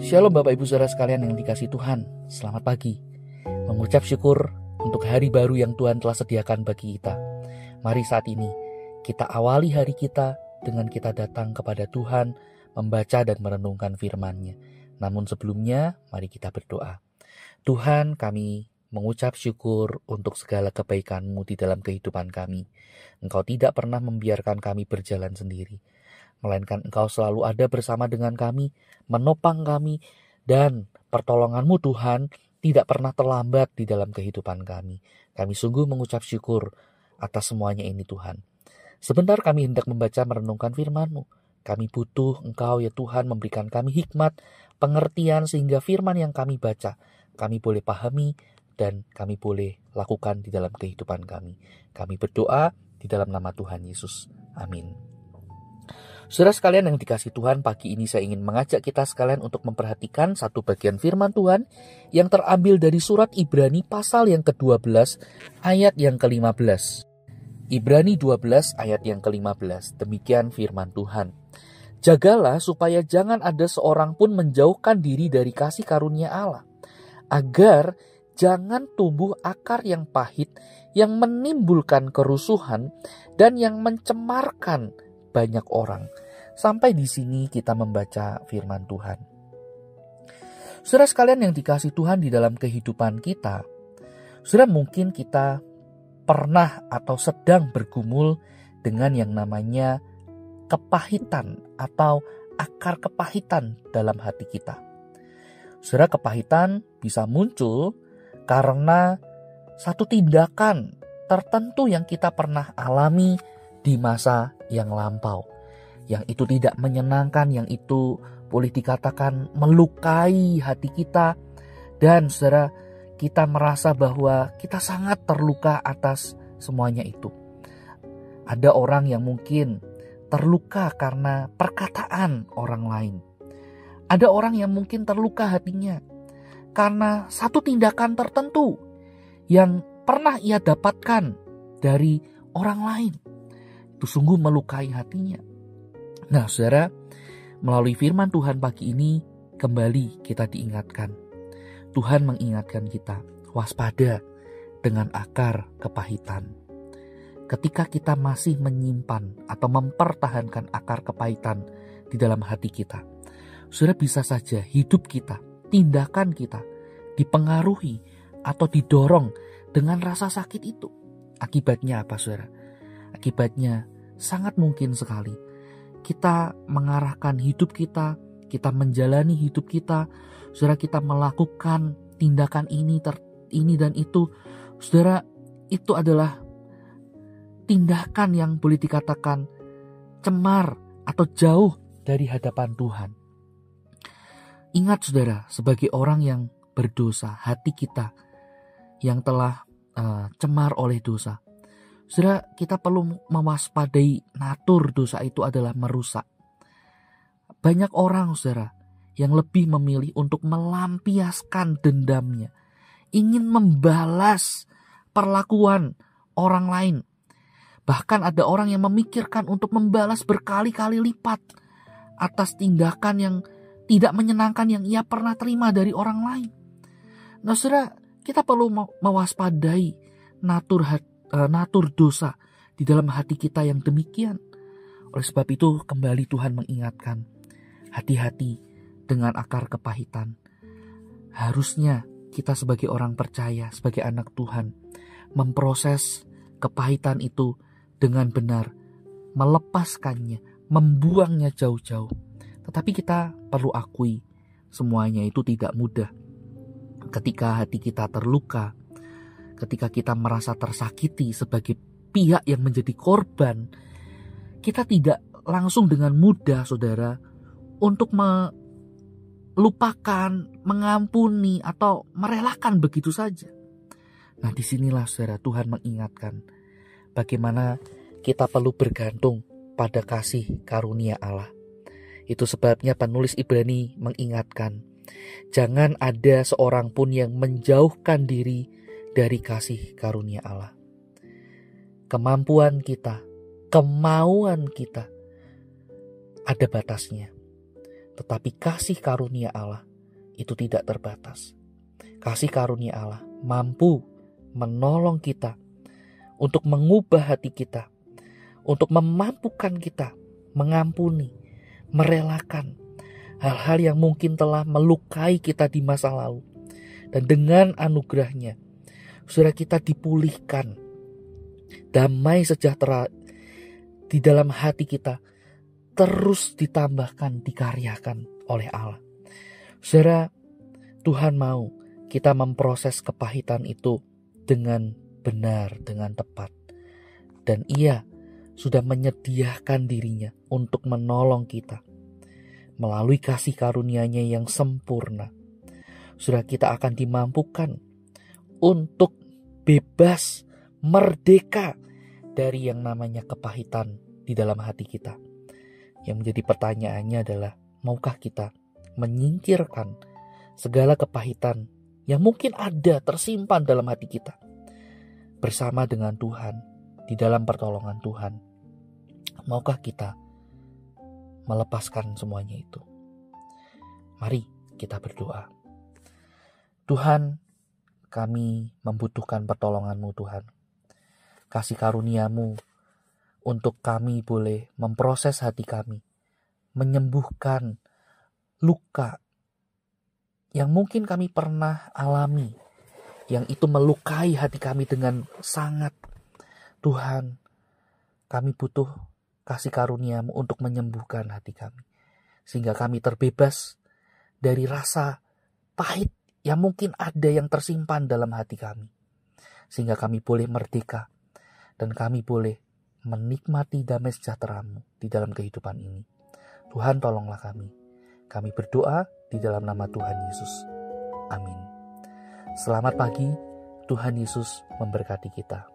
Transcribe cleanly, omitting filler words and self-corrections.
Shalom Bapak Ibu Saudara sekalian yang dikasihi Tuhan. Selamat pagi. Mengucap syukur untuk hari baru yang Tuhan telah sediakan bagi kita. Mari saat ini kita awali hari kita dengan kita datang kepada Tuhan, membaca dan merenungkan firman-Nya. Namun sebelumnya mari kita berdoa. Tuhan, kami mengucap syukur untuk segala kebaikan-Mu di dalam kehidupan kami. Engkau tidak pernah membiarkan kami berjalan sendiri, melainkan Engkau selalu ada bersama dengan kami, menopang kami, dan pertolongan-Mu Tuhan tidak pernah terlambat di dalam kehidupan kami. Kami sungguh mengucap syukur atas semuanya ini Tuhan. Sebentar kami hendak membaca merenungkan firman-Mu. Kami butuh Engkau ya Tuhan memberikan kami hikmat, pengertian sehingga firman yang kami baca, kami boleh pahami dan kami boleh lakukan di dalam kehidupan kami. Kami berdoa di dalam nama Tuhan Yesus. Amin. Saudara sekalian yang dikasihi Tuhan, pagi ini saya ingin mengajak kita sekalian untuk memperhatikan satu bagian firman Tuhan yang terambil dari surat Ibrani pasal yang ke-12 ayat yang ke-15. Ibrani 12 ayat yang ke-15, demikian firman Tuhan. Jagalah supaya jangan ada seorang pun menjauhkan diri dari kasih karunia Allah, agar jangan tumbuh akar yang pahit yang menimbulkan kerusuhan dan yang mencemarkan banyak orang. Sampai di sini kita membaca firman Tuhan. Saudara sekalian yang dikasihi Tuhan di dalam kehidupan kita, saudara mungkin kita pernah atau sedang bergumul dengan yang namanya kepahitan atau akar kepahitan dalam hati kita. Saudara, kepahitan bisa muncul karena satu tindakan tertentu yang kita pernah alami di masa yang lampau, yang itu tidak menyenangkan, yang itu boleh dikatakan melukai hati kita, dan saudara, kita merasa bahwa kita sangat terluka atas semuanya itu. Ada orang yang mungkin terluka karena perkataan orang lain. Ada orang yang mungkin terluka hatinya karena satu tindakan tertentu yang pernah ia dapatkan dari orang lain. Itu sungguh melukai hatinya. Nah saudara, melalui firman Tuhan pagi ini kembali kita diingatkan. Tuhan mengingatkan kita waspada dengan akar kepahitan. Ketika kita masih menyimpan atau mempertahankan akar kepahitan di dalam hati kita, saudara, bisa saja hidup kita, tindakan kita dipengaruhi atau didorong dengan rasa sakit itu. Akibatnya apa saudara? Akibatnya sangat mungkin sekali kita mengarahkan hidup kita, kita menjalani hidup kita, saudara, kita melakukan tindakan ini dan itu. Saudara, itu adalah tindakan yang boleh dikatakan cemar atau jauh dari hadapan Tuhan. Ingat saudara, sebagai orang yang berdosa, hati kita yang telah cemar oleh dosa, saudara, kita perlu mewaspadai natur dosa itu adalah merusak. Banyak orang saudara yang lebih memilih untuk melampiaskan dendamnya, ingin membalas perlakuan orang lain. Bahkan ada orang yang memikirkan untuk membalas berkali-kali lipat atas tindakan yang tidak menyenangkan yang ia pernah terima dari orang lain. Nah saudara, kita perlu mewaspadai natur dosa di dalam hati kita yang demikian. Oleh sebab itu kembali Tuhan mengingatkan, hati-hati dengan akar kepahitan. Harusnya kita sebagai orang percaya, sebagai anak Tuhan, memproses kepahitan itu dengan benar, melepaskannya, membuangnya jauh-jauh. Tetapi kita perlu akui, semuanya itu tidak mudah. Ketika hati kita terluka, ketika kita merasa tersakiti sebagai pihak yang menjadi korban, kita tidak langsung dengan mudah saudara untuk melupakan, mengampuni atau merelakan begitu saja. Nah disinilah saudara Tuhan mengingatkan bagaimana kita perlu bergantung pada kasih karunia Allah. Itu sebabnya penulis Ibrani mengingatkan, jangan ada seorang pun yang menjauhkan diri dari kasih karunia Allah. Kemampuan kita, kemauan kita ada batasnya. Tetapi kasih karunia Allah itu tidak terbatas. Kasih karunia Allah mampu menolong kita untuk mengubah hati kita, untuk memampukan kita mengampuni, merelakan hal-hal yang mungkin telah melukai kita di masa lalu. Dan dengan anugerahnya, saudara, kita dipulihkan. Damai sejahtera di dalam hati kita terus ditambahkan, dikaryakan oleh Allah. Saudara, Tuhan mau kita memproses kepahitan itu dengan benar, dengan tepat. Dan Ia sudah menyediakan dirinya untuk menolong kita melalui kasih karunia-Nya yang sempurna. Saudara, kita akan dimampukan untuk bebas, merdeka dari yang namanya kepahitan di dalam hati kita. Yang menjadi pertanyaannya adalah, maukah kita menyingkirkan segala kepahitan yang mungkin ada tersimpan dalam hati kita bersama dengan Tuhan, di dalam pertolongan Tuhan? Maukah kita melepaskan semuanya itu? Mari kita berdoa. Tuhan, kami membutuhkan pertolongan-Mu Tuhan. Kasih karunia-Mu untuk kami boleh memproses hati kami, menyembuhkan luka yang mungkin kami pernah alami, yang itu melukai hati kami dengan sangat. Tuhan, kami butuh kasih karunia-Mu untuk menyembuhkan hati kami, sehingga kami terbebas dari rasa pahit yang mungkin ada yang tersimpan dalam hati kami, sehingga kami boleh merdeka dan kami boleh menikmati damai sejahtera-Mu di dalam kehidupan ini. Tuhan, tolonglah kami. Kami berdoa di dalam nama Tuhan Yesus. Amin. Selamat pagi, Tuhan Yesus memberkati kita.